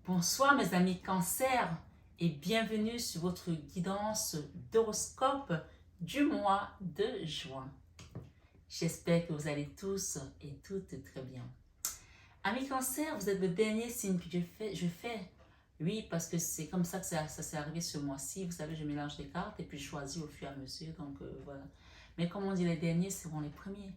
Bonsoir mes amis Cancer et bienvenue sur votre guidance d'horoscope du mois de juin. J'espère que vous allez tous et toutes très bien. Amis Cancer, vous êtes le dernier signe que je fais. Oui, parce que c'est comme ça que ça s'est arrivé ce mois-ci. Vous savez, je mélange les cartes et puis je choisis au fur et à mesure. Donc voilà. Mais comme on dit, les derniers seront les premiers.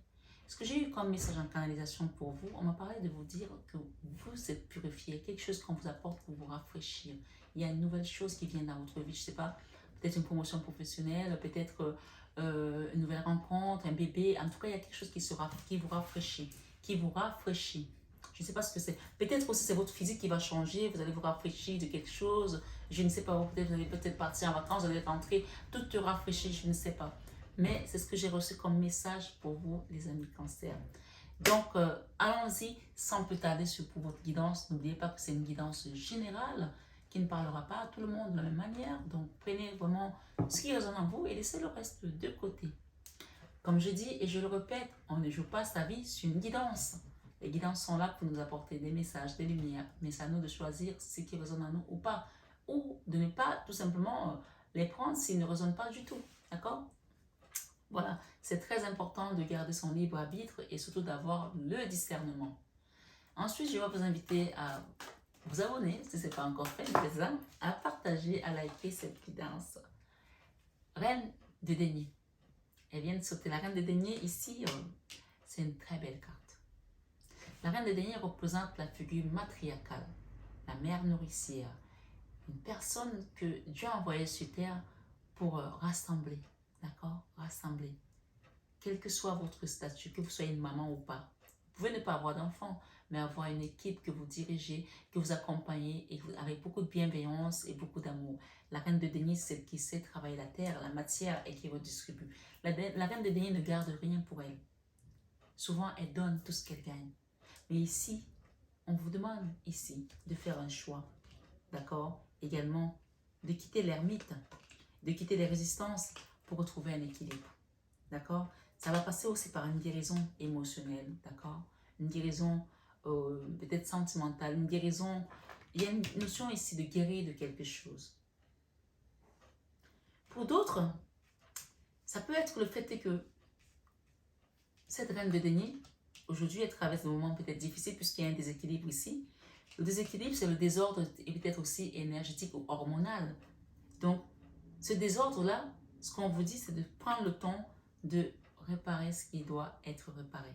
Ce que j'ai eu comme message en canalisation pour vous, on m'a parlé de vous dire que vous êtes purifié, quelque chose qu'on vous apporte pour vous rafraîchir. Il y a une nouvelle chose qui vient dans votre vie, je ne sais pas, peut-être une promotion professionnelle, peut-être une nouvelle rencontre, un bébé. En tout cas, il y a quelque chose qui vous rafraîchit, qui vous rafraîchit. Je ne sais pas ce que c'est. Peut-être aussi c'est votre physique qui va changer, vous allez vous rafraîchir de quelque chose. Je ne sais pas, peut-être vous allez peut-être partir en vacances, vous allez rentrer, tout te rafraîchit, je ne sais pas. Mais c'est ce que j'ai reçu comme message pour vous, les amis Cancer. Donc, allons-y sans plus tarder pour votre guidance. N'oubliez pas que c'est une guidance générale qui ne parlera pas à tout le monde de la même manière. Donc, prenez vraiment ce qui résonne en vous et laissez le reste de côté. Comme je dis et je le répète, on ne joue pas sa vie sur une guidance. Les guidances sont là pour nous apporter des messages, des lumières, mais c'est à nous de choisir ce qui résonne en nous ou pas. Ou de ne pas tout simplement les prendre s'ils ne résonnent pas du tout. D'accord ? Voilà, c'est très important de garder son libre arbitre et surtout d'avoir le discernement. Ensuite, je vais vous inviter à vous abonner, si ce n'est pas encore fait, à partager, à liker cette guidance. Reine de denier. Elle vient de sauter. La reine de denier, ici, c'est une très belle carte. La reine de denier représente la figure matriarcale, la mère nourricière, une personne que Dieu a envoyée sur terre pour rassembler. D'accord? Rassembler. Quel que soit votre statut, que vous soyez une maman ou pas. Vous pouvez ne pas avoir d'enfant, mais avoir une équipe que vous dirigez, que vous accompagnez et avec beaucoup de bienveillance et beaucoup d'amour. La reine de denier, c'est celle qui sait travailler la terre, la matière et qui redistribue. La reine de denier ne garde rien pour elle. Souvent, elle donne tout ce qu'elle gagne. Mais ici, on vous demande ici de faire un choix. D'accord? Également, de quitter l'ermite, de quitter les résistances pour retrouver un équilibre. D'accord? Ça va passer aussi par une guérison émotionnelle, d'accord? Une guérison peut-être sentimentale, une guérison... Il y a une notion ici de guérir de quelque chose. Pour d'autres, ça peut être le fait que cette reine de denier, aujourd'hui, elle traverse des moments peut-être difficiles puisqu'il y a un déséquilibre ici. Le déséquilibre, c'est le désordre et peut-être aussi énergétique ou hormonal. Donc, ce désordre-là, ce qu'on vous dit, c'est de prendre le temps de réparer ce qui doit être réparé.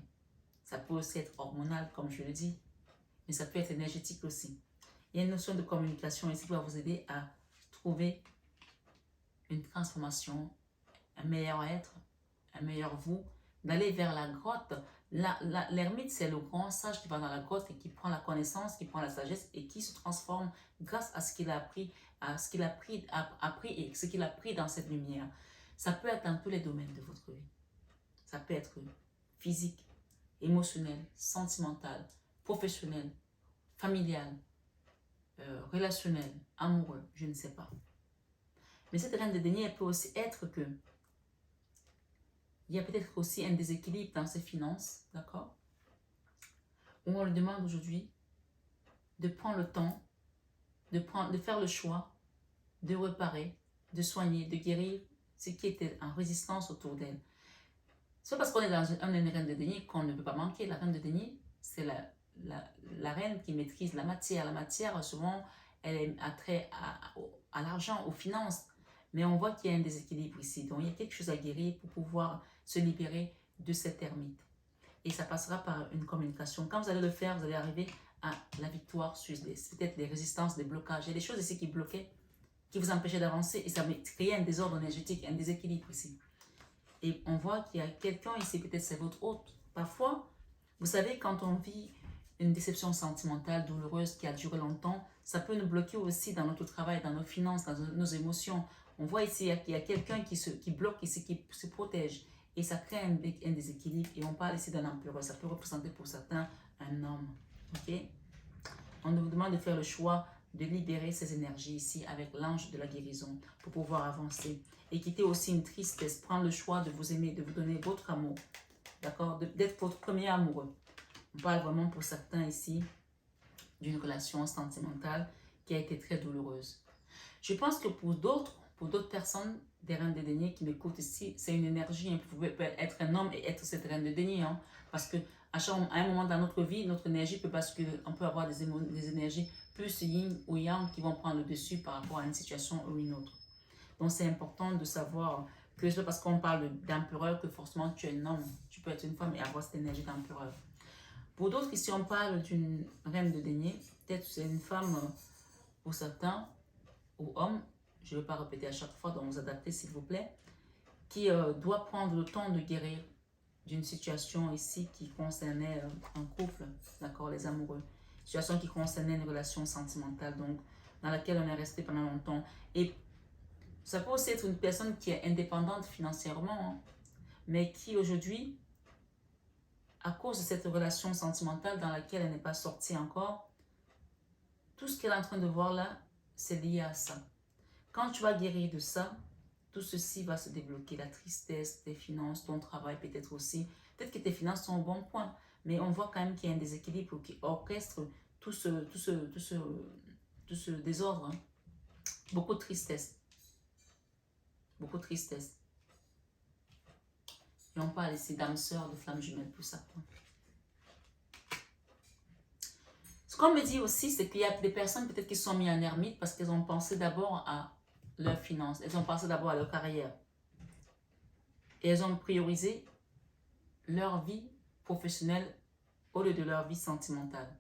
Ça peut aussi être hormonal, comme je le dis, mais ça peut être énergétique aussi. Il y a une notion de communication ici qui va vous aider à trouver une transformation, un meilleur être, un meilleur vous, d'aller vers la grotte. L'ermite, c'est le grand sage qui va dans la grotte et qui prend la connaissance, qui prend la sagesse et qui se transforme grâce à ce qu'il a appris, appris et ce qu'il a pris dans cette lumière. Ça peut être dans tous les domaines de votre vie. Ça peut être physique, émotionnel, sentimental, professionnel, familial, relationnel, amoureux, je ne sais pas. Mais cette reine de denier, elle peut aussi être que il y a peut-être aussi un déséquilibre dans ses finances, d'accord? Où on lui demande aujourd'hui de prendre le temps, de faire le choix, de réparer, de soigner, de guérir ce qui était en résistance autour d'elle. C'est pas parce qu'on est dans une reine de denier qu'on ne peut pas manquer. La reine de denier, c'est la reine qui maîtrise la matière. La matière, souvent, elle a trait à l'argent, aux finances. Mais on voit qu'il y a un déséquilibre ici. Donc, il y a quelque chose à guérir pour pouvoir se libérer de cette ermite. Et ça passera par une communication. Quand vous allez le faire, vous allez arriver à la victoire sur peut-être des résistances, des blocages. Il y a des choses ici qui bloquaient, qui vous empêchaient d'avancer et ça créait un désordre énergétique, un déséquilibre ici. Et on voit qu'il y a quelqu'un ici, peut-être c'est votre hôte. Parfois, vous savez, quand on vit une déception sentimentale douloureuse qui a duré longtemps, ça peut nous bloquer aussi dans notre travail, dans nos finances, dans nos émotions. On voit ici qu'il y a quelqu'un qui bloque ici, qui se protège. Et ça crée un déséquilibre. Et on parle ici d'un empereur. Ça peut représenter pour certains un homme. Ok? On nous demande de faire le choix de libérer ces énergies ici avec l'ange de la guérison pour pouvoir avancer. Et quitter aussi une tristesse. Prendre le choix de vous aimer, de vous donner votre amour. D'accord? D'être votre premier amoureux. On parle vraiment pour certains ici d'une relation sentimentale qui a été très douloureuse. Je pense que pour d'autres personnes, des reines de denier qui m'écoutent ici, c'est une énergie. Hein. Vous pouvez être un homme et être cette reine de denier. Hein, parce que à un moment dans notre vie, notre énergie peut basculer. On peut avoir des énergies plus yin ou yang qui vont prendre le dessus par rapport à une situation ou une autre. Donc c'est important de savoir que c'est parce qu'on parle d'empereur que forcément tu es un homme. Tu peux être une femme et avoir cette énergie d'empereur. Pour d'autres, si on parle d'une reine de denier, peut-être c'est une femme pour certains, ou hommes, je ne vais pas répéter à chaque fois, donc vous adaptez s'il vous plaît, qui doit prendre le temps de guérir d'une situation ici qui concernait un couple, d'accord, les amoureux. Situation qui concernait une relation sentimentale, donc dans laquelle on est resté pendant longtemps. Et ça peut aussi être une personne qui est indépendante financièrement, hein, mais qui aujourd'hui, à cause de cette relation sentimentale dans laquelle elle n'est pas sortie encore, tout ce qu'elle est en train de voir là, c'est lié à ça. Quand tu vas guérir de ça, tout ceci va se débloquer. La tristesse, tes finances, ton travail peut-être aussi. Peut-être que tes finances sont au bon point, mais on voit quand même qu'il y a un déséquilibre qui orchestre tout ce désordre. Hein. Beaucoup de tristesse. Beaucoup de tristesse. Et on parle ici d'âme sœur, de flamme jumelle, tout ça. Ce qu'on me dit aussi, c'est qu'il y a des personnes peut-être qui sont mises en ermite parce qu'elles ont pensé d'abord à leurs finances. Elles ont pensé d'abord à leur carrière. Et elles ont priorisé leur vie professionnelle au lieu de leur vie sentimentale.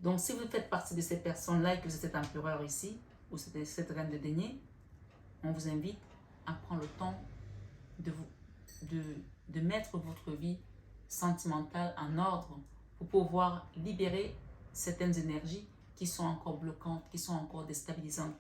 Donc, si vous faites partie de ces personnes-là et que vous êtes cet empereur ici, ou cette reine de denier, on vous invite à prendre le temps de mettre votre vie sentimentale en ordre pour pouvoir libérer certaines énergies qui sont encore bloquantes, qui sont encore déstabilisantes,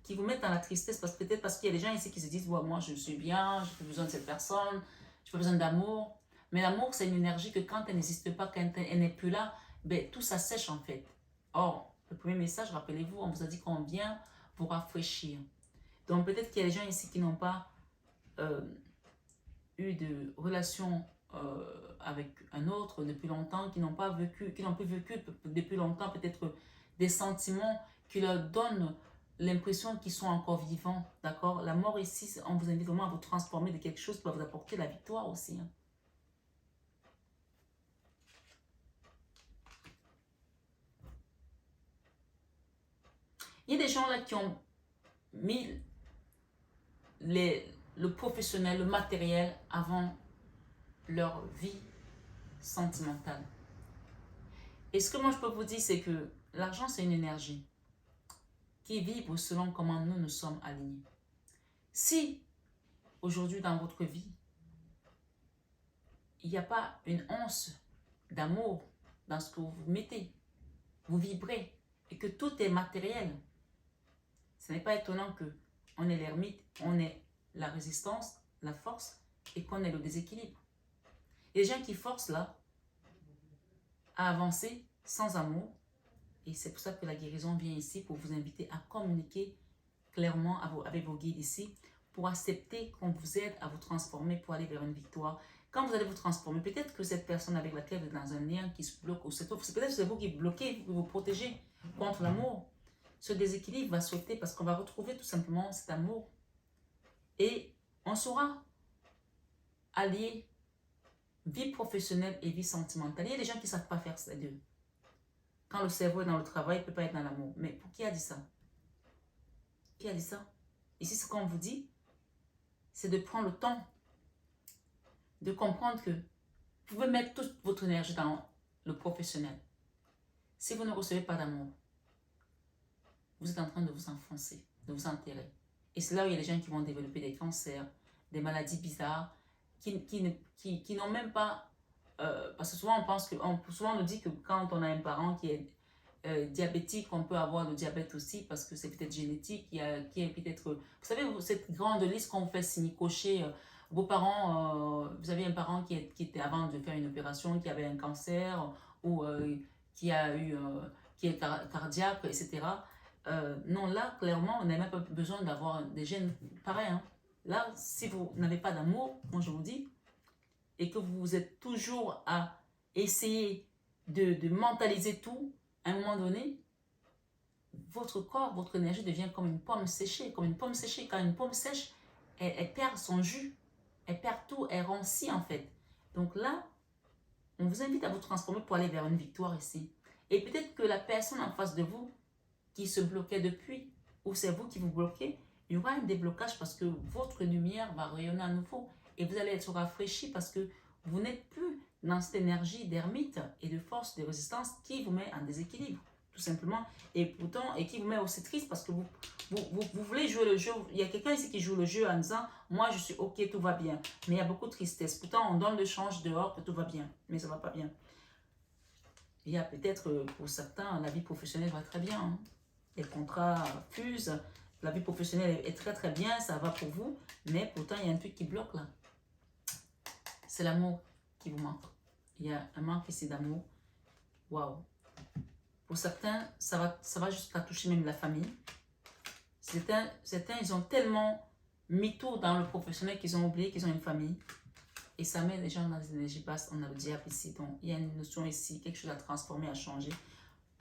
qui vous mettent dans la tristesse, peut-être parce qu'il y a des gens ici qui se disent, moi je suis bien, je n'ai pas besoin de cette personne, je n'ai pas besoin d'amour. Mais l'amour, c'est une énergie que quand elle n'existe pas, quand elle n'est plus là, ben, tout ça sèche en fait. Or, le premier message, rappelez-vous, on vous a dit qu'on vient vous rafraîchir. Donc peut-être qu'il y a des gens ici qui n'ont pas eu de relation avec un autre depuis longtemps, qui n'ont plus vécu depuis longtemps peut-être des sentiments qui leur donnent l'impression qu'ils sont encore vivants, d'accord? La mort ici, on vous invite vraiment à vous transformer de quelque chose qui va vous apporter la victoire aussi. Hein. Il y a des gens là qui ont mis le professionnel, le matériel avant leur vie sentimentale. Et ce que moi je peux vous dire, c'est que l'argent, c'est une énergie qui vibre selon comment nous sommes alignés. Si aujourd'hui dans votre vie, il n'y a pas une once d'amour dans ce que vous mettez, vous vibrez, et que tout est matériel, ce n'est pas étonnant qu'on est l'ermite, on est la résistance, la force, et qu'on est le déséquilibre. Il y a des gens qui forcent là à avancer sans amour, et c'est pour ça que la guérison vient ici, pour vous inviter à communiquer clairement avec vos guides ici, pour accepter qu'on vous aide à vous transformer pour aller vers une victoire. Quand vous allez vous transformer, peut-être que cette personne avec laquelle vous êtes dans un lien qui se bloque, ou peut-être que c'est vous qui bloquez, vous protégez contre l'amour. Ce déséquilibre va sauter parce qu'on va retrouver tout simplement cet amour. Et on saura allier vie professionnelle et vie sentimentale. Il y a des gens qui ne savent pas faire ces deux. Quand le cerveau est dans le travail, il ne peut pas être dans l'amour. Mais pour qui a dit ça? Qui a dit ça? Ici, ce qu'on vous dit, c'est de prendre le temps de comprendre que vous pouvez mettre toute votre énergie dans le professionnel. Si vous ne recevez pas d'amour, vous êtes en train de vous enfoncer, de vous enterrer. Et c'est là où il y a des gens qui vont développer des cancers, des maladies bizarres, qui n'ont même pas... parce que souvent souvent on nous dit que quand on a un parent qui est diabétique, on peut avoir le diabète aussi parce que c'est peut-être génétique, qui est peut-être... Vous savez, cette grande liste qu'on vous fait signer, cocher, vos parents, vous avez un parent qui était avant de faire une opération, qui avait un cancer ou qui est cardiaque, etc. Non, là, clairement, on n'a même pas besoin d'avoir des gènes pareils. Hein. Là, si vous n'avez pas d'amour, moi je vous dis, et que vous êtes toujours à essayer de mentaliser tout, à un moment donné, votre corps, votre énergie devient comme une pomme séchée. Comme une pomme séchée, quand une pomme sèche, elle perd son jus. Elle perd tout, elle rancit en fait. Donc là, on vous invite à vous transformer pour aller vers une victoire ici. Et peut-être que la personne en face de vous qui se bloquait depuis, ou c'est vous qui vous bloquez, il y aura un déblocage parce que votre lumière va rayonner à nouveau. Et vous allez être rafraîchi parce que vous n'êtes plus dans cette énergie d'ermite et de force, de résistance qui vous met en déséquilibre, tout simplement. Et pourtant, et qui vous met aussi triste parce que vous voulez jouer le jeu. Il y a quelqu'un ici qui joue le jeu en disant, moi je suis ok, tout va bien. Mais il y a beaucoup de tristesse. Pourtant, on donne le change dehors que tout va bien, mais ça ne va pas bien. Il y a peut-être, pour certains, la vie professionnelle va très bien. Hein. Les contrats fusent, la vie professionnelle est très très bien, ça va pour vous. Mais pourtant, il y a un truc qui bloque là. C'est l'amour qui vous manque. Il y a un manque ici d'amour. Waouh. Pour certains, ça va jusqu'à toucher même la famille. Certains, ils ont tellement mis tout dans le professionnel qu'ils ont oublié qu'ils ont une famille. Et ça met les gens dans les énergies basses. On a le diable ici. Donc, il y a une notion ici, quelque chose à transformer, à changer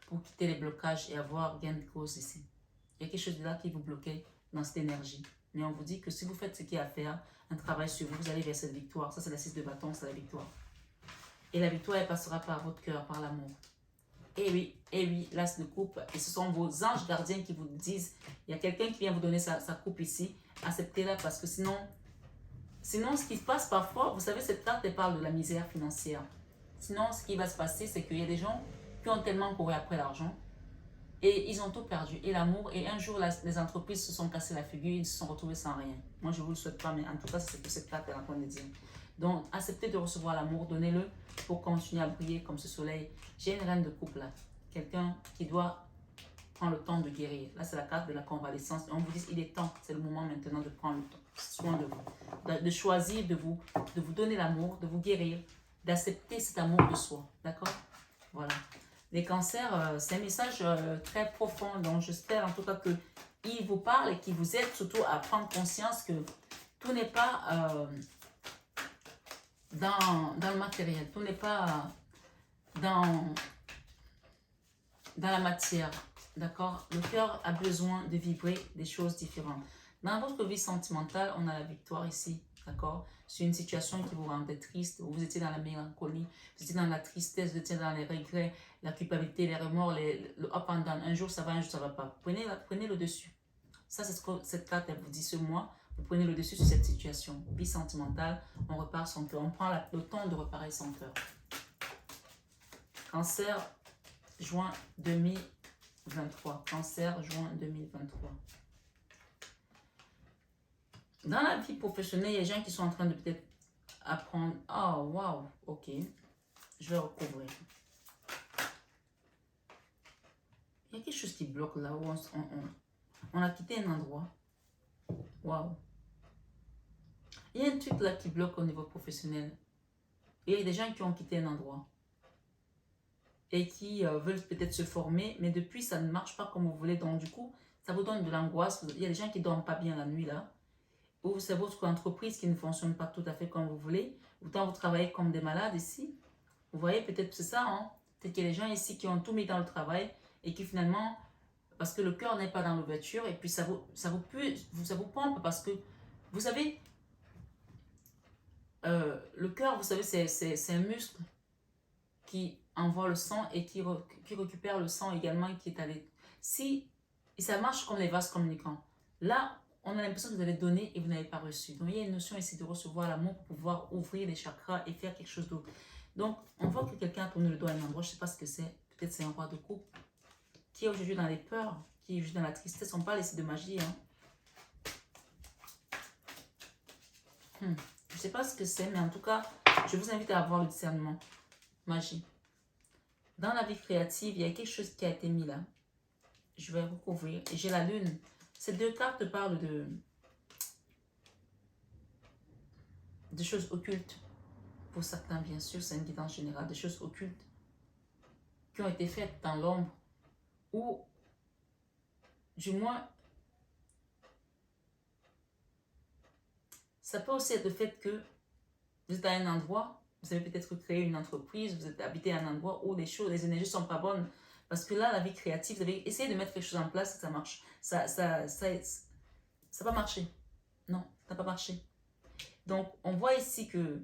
pour quitter les blocages et avoir gain de cause ici. Il y a quelque chose de là qui vous bloquait dans cette énergie. Mais on vous dit que si vous faites ce qu'il y a à faire, un travail sur vous, vous allez vers cette victoire. Ça, c'est la 6 de bâton, c'est la victoire. Et la victoire, elle passera par votre cœur, par l'amour. Et oui, l'as de coupe. Et ce sont vos anges gardiens qui vous disent, il y a quelqu'un qui vient vous donner sa coupe ici. Acceptez-la parce que sinon, ce qui se passe parfois, vous savez, cette carte, elle parle de la misère financière. Sinon, ce qui va se passer, c'est qu'il y a des gens qui ont tellement couru après l'argent et ils ont tout perdu. Et l'amour, et un jour, les entreprises se sont cassées la figure, ils se sont retrouvés sans rien. Moi, je ne vous le souhaite pas, mais en tout cas, c'est ce que cette carte est en train de dire. Donc, acceptez de recevoir l'amour, donnez-le pour continuer à briller comme ce soleil. J'ai une reine de couple là, quelqu'un qui doit prendre le temps de guérir. Là, c'est la carte de la convalescence. Et on vous dit, il est temps, c'est le moment maintenant de prendre le temps, soin de vous, de choisir de vous donner l'amour, de vous guérir, d'accepter cet amour de soi. D'accord? Voilà. Les cancers, c'est un message très profond. Donc, j'espère en tout cas qu'il vous parle et qu'il vous aide surtout à prendre conscience que tout n'est pas dans le matériel. Tout n'est pas dans la matière. D'accord? Le cœur a besoin de vibrer des choses différentes. Dans votre vie sentimentale, on a la victoire ici. D'accord? Sur une situation qui vous rendait triste, où vous étiez dans la mélancolie, vous étiez dans la tristesse, vous étiez dans les regrets, la culpabilité, les remords, le up and down. Un jour ça va, un jour ça va pas. Prenez le dessus. Ça, c'est ce que cette carte elle vous dit ce mois. Vous prenez le dessus sur cette situation. Vie sentimentale, on repart son cœur. On prend le temps de reparer son cœur. Cancer, juin 2023. Cancer, juin 2023. Dans la vie professionnelle, il y a des gens qui sont en train de peut-être apprendre. Oh, waouh, ok. Je vais recouvrir. Il y a quelque chose qui bloque là où on a quitté un endroit. Waouh. Il y a un truc là qui bloque au niveau professionnel. Et il y a des gens qui ont quitté un endroit. Et qui veulent peut-être se former, mais depuis, ça ne marche pas comme vous voulez. Donc, du coup, ça vous donne de l'angoisse. Il y a des gens qui ne dorment pas bien la nuit là. Ou c'est votre entreprise qui ne fonctionne pas tout à fait comme vous voulez. Autant vous travaillez comme des malades ici. Vous voyez, peut-être c'est ça. Hein? Peut-être qu'il y a des gens ici qui ont tout mis dans le travail et qui finalement, parce que le cœur n'est pas dans l'ouverture, et puis ça vous pompe parce que, vous savez, le cœur, vous savez, c'est un muscle qui envoie le sang et qui récupère le sang également qui est allé. Si ça marche comme les vases communicants, là, on a l'impression que vous avez donné et vous n'avez pas reçu. Donc, il y a une notion ici de recevoir l'amour pour pouvoir ouvrir les chakras et faire quelque chose d'autre. Donc, on voit que quelqu'un a tourné le doigt à un endroit, je ne sais pas ce que c'est. Peut-être c'est un roi de coupe qui est aujourd'hui dans les peurs, qui est aujourd'hui dans la tristesse. On parle ici de magie. Hein. Je ne sais pas ce que c'est, mais en tout cas, je vous invite à avoir le discernement. Magie. Dans la vie créative, il y a quelque chose qui a été mis là. Je vais recouvrir. Et j'ai la lune. Ces deux cartes parlent de choses occultes. Pour certains, bien sûr, c'est une guidance générale. Des choses occultes qui ont été faites dans l'ombre. Ou, du moins, ça peut aussi être le fait que vous êtes à un endroit, vous avez peut-être créé une entreprise, vous êtes habité à un endroit où les énergies ne sont pas bonnes. Parce que là, la vie créative, vous avez essayé de mettre quelque chose en place, ça marche. Ça n'a pas marché. Non, ça n'a pas marché. Donc, on voit ici que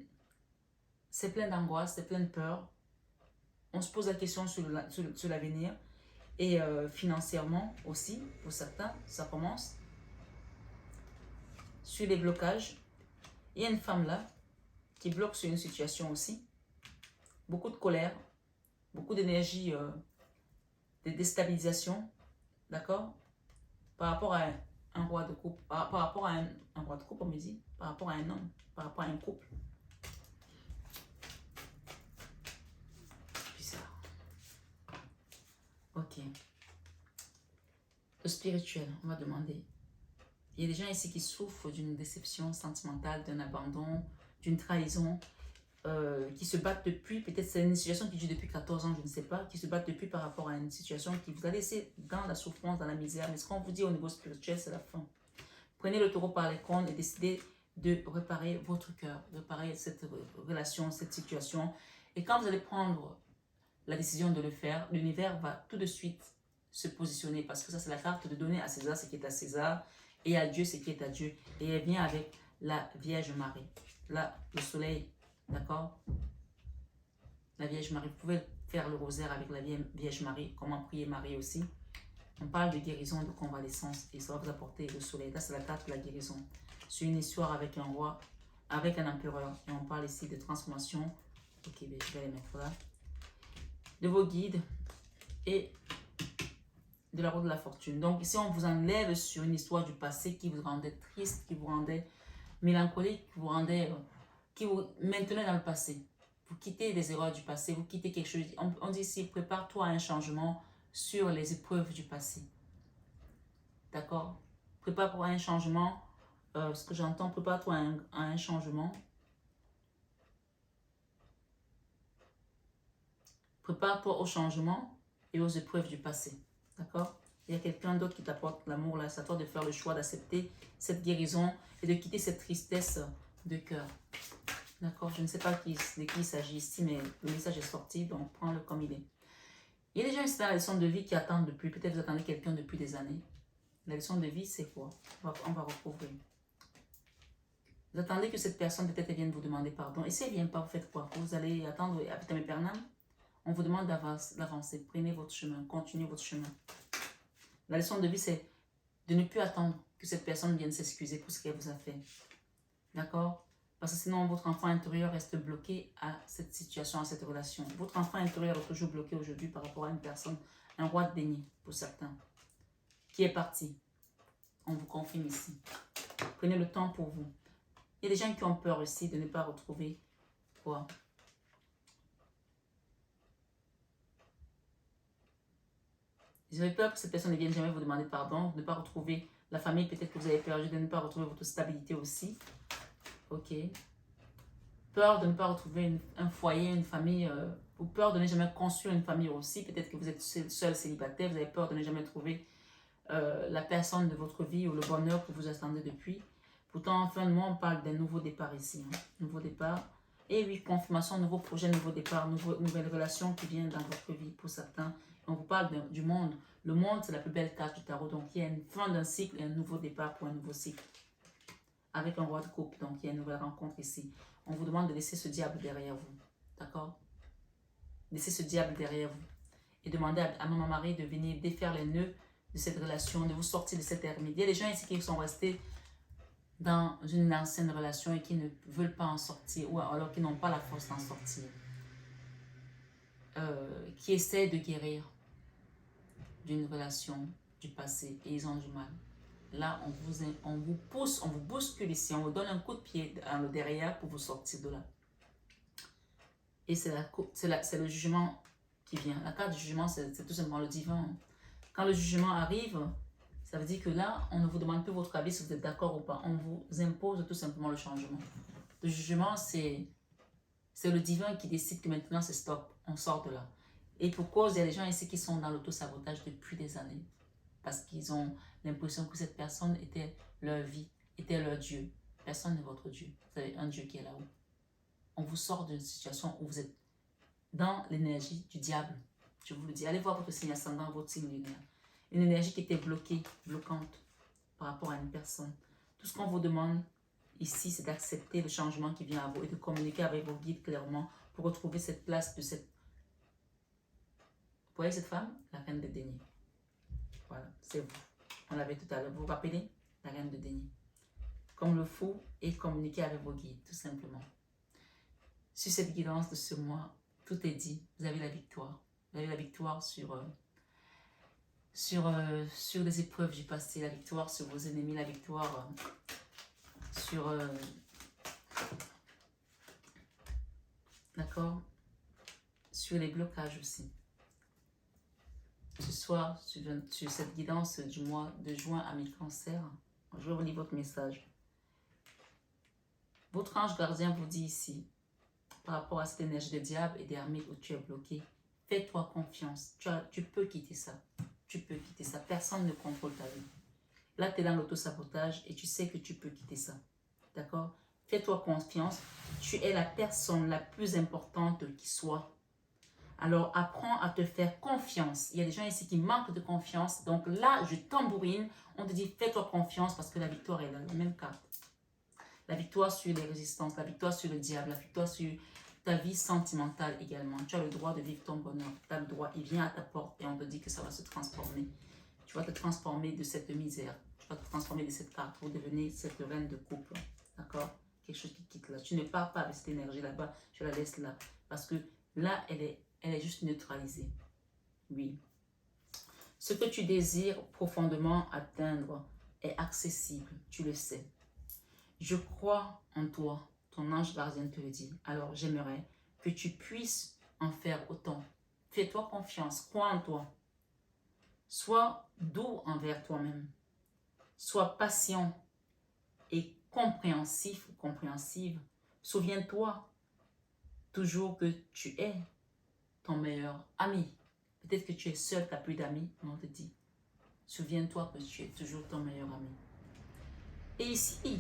c'est plein d'angoisse, c'est plein de peur. On se pose la question sur l'avenir. Et financièrement aussi, pour certains, ça commence. Sur les blocages, il y a une femme là qui bloque sur une situation aussi. Beaucoup de colère, beaucoup d'énergie de déstabilisation, d'accord? Par rapport à un roi de couple, par rapport à un roi de couple, on me dit, par rapport à un homme, par rapport à un couple. Bizarre. Ok. Le spirituel, on va demander. Il y a des gens ici qui souffrent d'une déception sentimentale, d'un abandon, d'une trahison, qui se battent depuis, peut-être c'est une situation qui dure depuis 14 ans, je ne sais pas, qui se battent depuis par rapport à une situation qui vous a laissé dans la souffrance, dans la misère. Mais ce qu'on vous dit au niveau spirituel, c'est la fin. Prenez le taureau par les cornes et décidez de réparer votre cœur, de réparer cette relation, cette situation. Et quand vous allez prendre la décision de le faire, l'univers va tout de suite se positionner parce que ça, c'est la carte de donner à César ce qui est à César et à Dieu ce qui est à Dieu. Et elle vient avec la Vierge Marie. Là, le soleil, d'accord? La Vierge Marie, vous pouvez faire le rosaire avec la Vierge Marie, comment prier Marie aussi. On parle de guérison, de convalescence et ça va vous apporter le soleil. Là, c'est la carte de la guérison. C'est une histoire avec un roi, avec un empereur. Et on parle ici de transformation. Ok, ben, je vais les mettre là. De vos guides et de la roue de la fortune. Donc ici, on vous enlève sur une histoire du passé qui vous rendait triste, qui vous rendait mélancolique, qui vous rendait, qui vous maintenait dans le passé. Vous quittez les erreurs du passé, vous quittez quelque chose. On dit ici, prépare-toi à un changement sur les épreuves du passé. D'accord? Prépare-toi à un changement. Ce que j'entends, prépare-toi à un changement. Prépare-toi au changement et aux épreuves du passé. D'accord? Il y a quelqu'un d'autre qui t'apporte l'amour là. C'est à toi de faire le choix d'accepter cette guérison et de quitter cette tristesse de cœur. D'accord? Je ne sais pas de qui il s'agit ici, mais le message est sorti, donc prends-le comme il est. Il y a des gens ici dans la leçon de vie qui attendent depuis. Peut-être vous attendez quelqu'un depuis des années. La leçon de vie, c'est quoi? On va recouvrir. Vous attendez que cette personne peut-être vienne vous demander pardon. Et si elle ne vient pas, vous faites quoi? Vous allez attendre à vitam aeternam. On vous demande d'avancer. Prenez votre chemin. Continuez votre chemin. La leçon de vie, c'est de ne plus attendre que cette personne vienne s'excuser pour ce qu'elle vous a fait. D'accord? Parce que sinon, votre enfant intérieur reste bloqué à cette situation, à cette relation. Votre enfant intérieur est toujours bloqué aujourd'hui par rapport à une personne, un roi de denier pour certains, qui est parti. On vous confirme ici. Prenez le temps pour vous. Il y a des gens qui ont peur aussi de ne pas retrouver quoi? Vous avez peur que cette personne ne vienne jamais vous demander pardon, de ne pas retrouver la famille peut-être que vous avez perdu, de ne pas retrouver votre stabilité aussi. Ok. Peur de ne pas retrouver un foyer, une famille, ou peur de ne jamais construire une famille aussi. Peut-être que vous êtes seul célibataire, vous avez peur de ne jamais trouver la personne de votre vie ou le bonheur que vous attendez depuis. Pourtant, en fin de mois, on parle d'un nouveau départ ici. Hein. Nouveau départ. Et oui, confirmation, nouveau projet, nouveau départ, nouvelle relation qui vient dans votre vie pour certains. On vous parle du monde. Le monde, c'est la plus belle carte du tarot. Donc, il y a une fin d'un cycle et un nouveau départ pour un nouveau cycle. Avec un roi de coupe. Donc, il y a une nouvelle rencontre ici. On vous demande de laisser ce diable derrière vous. D'accord? Laissez ce diable derrière vous. Et demandez à Maman Marie de venir défaire les nœuds de cette relation, de vous sortir de cette ermite. Il y a des gens ici qui sont restés dans une ancienne relation et qui ne veulent pas en sortir, ou alors qui n'ont pas la force d'en sortir. Qui essaient de guérir d'une relation du passé et ils ont du mal. Là, on vous pousse, on vous bouscule ici, on vous donne un coup de pied dans le derrière pour vous sortir de là. Et c'est le jugement qui vient. La carte du jugement, c'est tout simplement le divin. Quand le jugement arrive, ça veut dire que là, on ne vous demande plus votre avis si vous êtes d'accord ou pas. On vous impose tout simplement le changement. Le jugement, c'est le divin qui décide que maintenant c'est stop, on sort de là. Et pour cause, il y a des gens ici qui sont dans l'auto-sabotage depuis des années. Parce qu'ils ont l'impression que cette personne était leur vie, était leur Dieu. Personne n'est votre Dieu. Vous avez un Dieu qui est là-haut. On vous sort d'une situation où vous êtes dans l'énergie du diable. Je vous le dis, allez voir votre signe ascendant, votre signe lunaire. Une énergie qui était bloquée, bloquante par rapport à une personne. Tout ce qu'on vous demande ici, c'est d'accepter le changement qui vient à vous et de communiquer avec vos guides clairement pour retrouver cette place de cette... Vous voyez cette femme? La reine de denier. Voilà, c'est vous. On l'avait tout à l'heure. Vous vous rappelez? La reine de denier. Comme le fou et communiquer avec vos guides, tout simplement. Sur cette guidance de ce mois, tout est dit. Vous avez la victoire. Vous avez la victoire sur les épreuves du passé, la victoire sur vos ennemis, la victoire sur... d'accord? Sur les blocages aussi. Ce soir, sur cette guidance du mois de juin à mi-cancer, je vais vous lire votre message. Votre ange gardien vous dit ici, par rapport à cette énergie de diable et d'ermite où tu es bloqué, fais-toi confiance. Tu peux quitter ça. Tu peux quitter ça. Personne ne contrôle ta vie. Là, tu es dans l'autosabotage et tu sais que tu peux quitter ça. D'accord? Fais-toi confiance. Tu es la personne la plus importante qui soit. Alors, apprends à te faire confiance. Il y a des gens ici qui manquent de confiance. Donc là, je tambourine. On te dit, fais-toi confiance parce que la victoire est là. La même carte. La victoire sur les résistances, la victoire sur le diable, la victoire sur ta vie sentimentale également. Tu as le droit de vivre ton bonheur. Tu as le droit. Il vient à ta porte et on te dit que ça va se transformer. Tu vas te transformer de cette misère. Tu vas te transformer de cette carte pour devenir cette reine de couple. D'accord? Quelque chose qui quitte là. Tu ne pars pas avec cette énergie là-bas. Je la laisse là. Parce que là, elle est juste neutralisée. Oui. Ce que tu désires profondément atteindre est accessible. Tu le sais. Je crois en toi. Ton ange gardien te le dit. Alors, j'aimerais que tu puisses en faire autant. Fais-toi confiance. Crois en toi. Sois doux envers toi-même. Sois patient et compréhensif ou compréhensive. Souviens-toi toujours que tu es ton meilleur ami. Peut-être que tu es seul, tu n'as plus d'amis, mais on te dit, souviens-toi que tu es toujours ton meilleur ami. Et ici,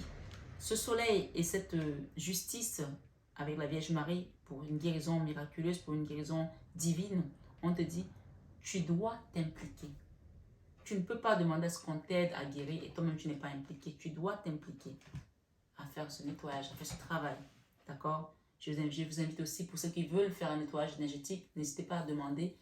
ce soleil et cette justice avec la Vierge Marie pour une guérison miraculeuse, pour une guérison divine, on te dit, tu dois t'impliquer. Tu ne peux pas demander à ce qu'on t'aide à guérir et toi-même tu n'es pas impliqué. Tu dois t'impliquer à faire ce nettoyage, à faire ce travail. D'accord? Je vous invite aussi, pour ceux qui veulent faire un nettoyage énergétique, n'hésitez pas à demander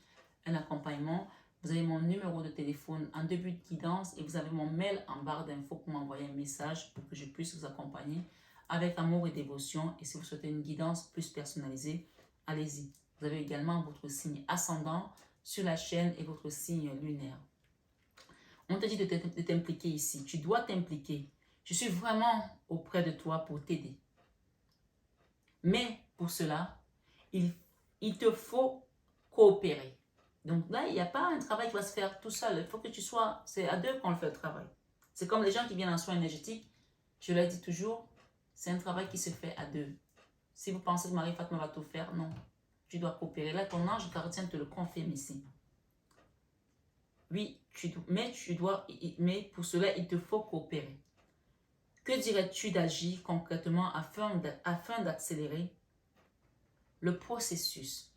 un accompagnement. Vous avez mon numéro de téléphone en début de guidance et vous avez mon mail en barre d'infos pour m'envoyer un message pour que je puisse vous accompagner avec amour et dévotion. Et si vous souhaitez une guidance plus personnalisée, allez-y. Vous avez également votre signe ascendant sur la chaîne et votre signe lunaire. On te dit de t'impliquer ici. Tu dois t'impliquer. Je suis vraiment auprès de toi pour t'aider. Mais pour cela, il te faut coopérer. Donc là, il n'y a pas un travail qui va se faire tout seul. Il faut que tu sois... C'est à deux qu'on le fait le travail. C'est comme les gens qui viennent en soins énergétiques. Je leur dis toujours, c'est un travail qui se fait à deux. Si vous pensez que Marie-Fatma va tout faire, non. Tu dois coopérer. Là, ton ange gardien te le confirme ici. Oui, mais pour cela, il te faut coopérer. Que dirais-tu d'agir concrètement afin d'accélérer le processus?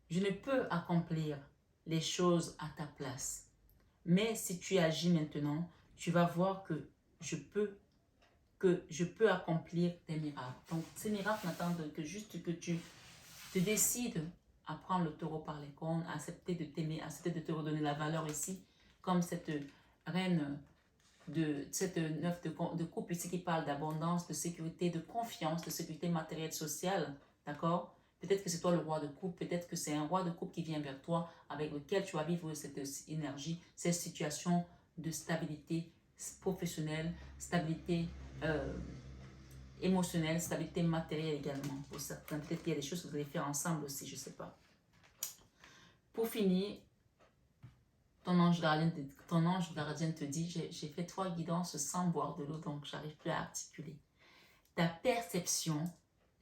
Je ne peux accomplir les choses à ta place. Mais si tu agis maintenant, tu vas voir que je peux accomplir des miracles. Donc, ces miracles n'attendent que juste que tu te décides à prendre le taureau par les cornes, à accepter de t'aimer, à accepter de te redonner la valeur ici, comme cette reine cette neuf de coupe ici qui parle d'abondance, de sécurité, de confiance, de sécurité matérielle, sociale, d'accord? Peut-être que c'est toi le roi de coupe, peut-être que c'est un roi de coupe qui vient vers toi, avec lequel tu vas vivre cette énergie, cette situation de stabilité professionnelle, stabilité émotionnelle, stabilité matérielle également. Pour certains, peut-être qu'il y a des choses que vous allez faire ensemble aussi, je ne sais pas. Pour finir, ton ange gardien te dit, j'ai fait 3 guidances sans boire de l'eau, donc j'arrive plus à articuler. Ta perception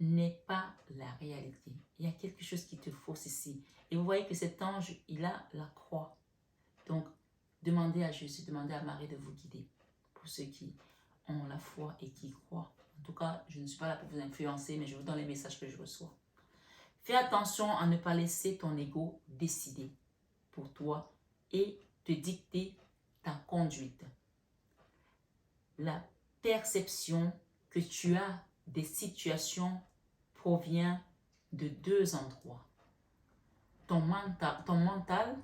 n'est pas la réalité. Il y a quelque chose qui te fausse ici. Et vous voyez que cet ange, il a la croix. Donc, demandez à Jésus, demandez à Marie de vous guider. Pour ceux qui ont la foi et qui croient. En tout cas, je ne suis pas là pour vous influencer, mais je vous donne les messages que je reçois. Fais attention à ne pas laisser ton ego décider pour toi et te dicter ta conduite. La perception que tu as des situations provient de deux endroits. Ton mental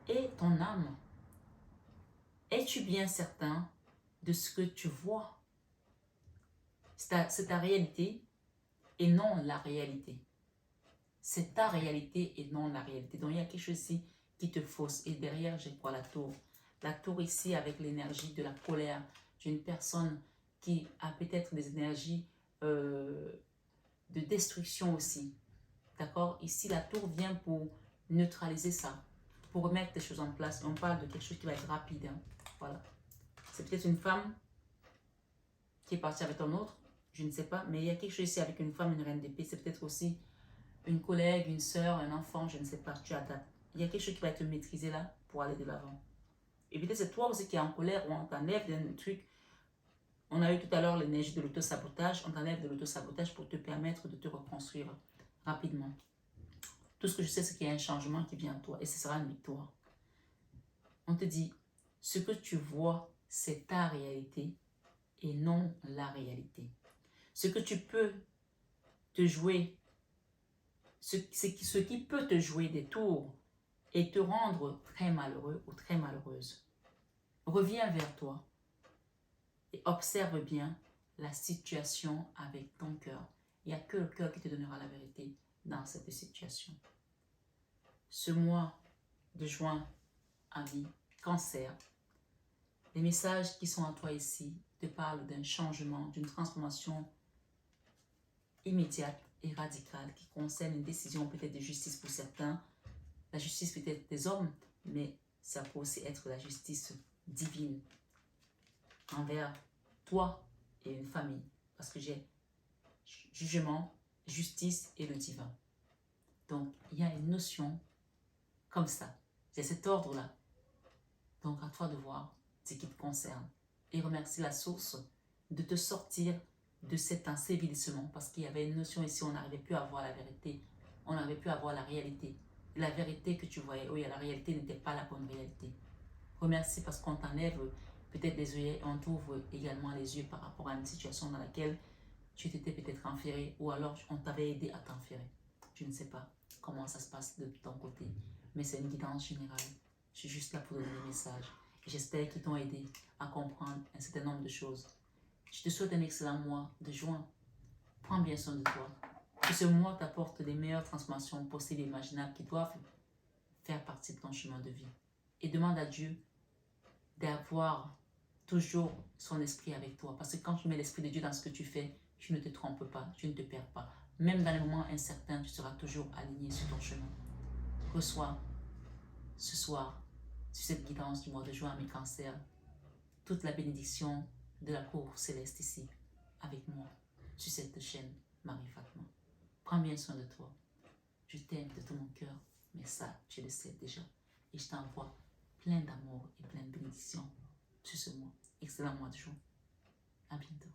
et ton âme. Es-tu bien certain de ce que tu vois? C'est ta réalité et non la réalité. C'est ta réalité et non la réalité. Donc il y a quelque chose ici qui te fausse. Et derrière, j'ai quoi? La tour. La tour ici avec l'énergie de la colère d'une personne qui a peut-être des énergies de destruction aussi. D'accord? Ici, la tour vient pour neutraliser ça, pour remettre des choses en place. On parle de quelque chose qui va être rapide. Hein. Voilà. C'est peut-être une femme qui est partie avec un autre, je ne sais pas, mais il y a quelque chose ici avec une femme, une reine d'épée. C'est peut-être aussi une collègue, une soeur, un enfant, je ne sais pas, tu adaptes. Il y a quelque chose qui va être maîtrisé là pour aller de l'avant. Et peut-être c'est toi aussi qui es en colère ou on t'enlève d'un truc. On a eu tout à l'heure l'énergie de l'autosabotage. On t'enlève de l'autosabotage pour te permettre de te reconstruire rapidement. Tout ce que je sais, c'est qu'il y a un changement qui vient à toi et ce sera une victoire. On te dit, ce que tu vois, c'est ta réalité et non la réalité. Ce que tu peux te jouer, ce qui peut te jouer des tours et te rendre très malheureux ou très malheureuse. Reviens vers toi et observe bien la situation avec ton cœur. Il n'y a que le cœur qui te donnera la vérité dans cette situation. Ce mois de juin, amis, Cancer, les messages qui sont à toi ici te parlent d'un changement, d'une transformation immédiate et radicale qui concerne une décision peut-être de justice pour certains, la justice peut-être des hommes, mais ça peut aussi être la justice divine envers toi et une famille, parce que j'ai jugement, justice et le divin. Donc, il y a une notion comme ça, c'est cet ordre-là. Donc, à toi de voir ce qui te concerne et remercie la source de te sortir de cet ensevelissement, parce qu'il y avait une notion ici, on n'arrivait plus à voir la vérité, on n'arrivait plus à voir la réalité. La vérité que tu voyais, oui, la réalité n'était pas la bonne réalité. Remercie parce qu'on t'enlève peut-être les yeux et on t'ouvre également les yeux par rapport à une situation dans laquelle tu t'étais peut-être enferré ou alors on t'avait aidé à t'enferrer. Je ne sais pas comment ça se passe de ton côté, mais c'est une guidance générale. Je suis juste là pour donner des messages. Et j'espère qu'ils t'ont aidé à comprendre un certain nombre de choses. Je te souhaite un excellent mois de juin. Prends bien soin de toi. Que ce mois t'apporte les meilleures transformations possibles et imaginables qui doivent faire partie de ton chemin de vie. Et demande à Dieu d'avoir toujours son esprit avec toi. Parce que quand tu mets l'esprit de Dieu dans ce que tu fais, tu ne te trompes pas, tu ne te perds pas. Même dans les moments incertains, tu seras toujours aligné sur ton chemin. Reçois ce soir, sur cette guidance du mois de juin à mes cancers, toute la bénédiction de la cour céleste ici, avec moi, sur cette chaîne Marie Fatma. Prends bien soin de toi. Je t'aime de tout mon cœur, mais ça, tu le sais déjà. Et je t'envoie plein d'amour et plein de bénédictions sur ce mois. Excellent mois de juin. À bientôt.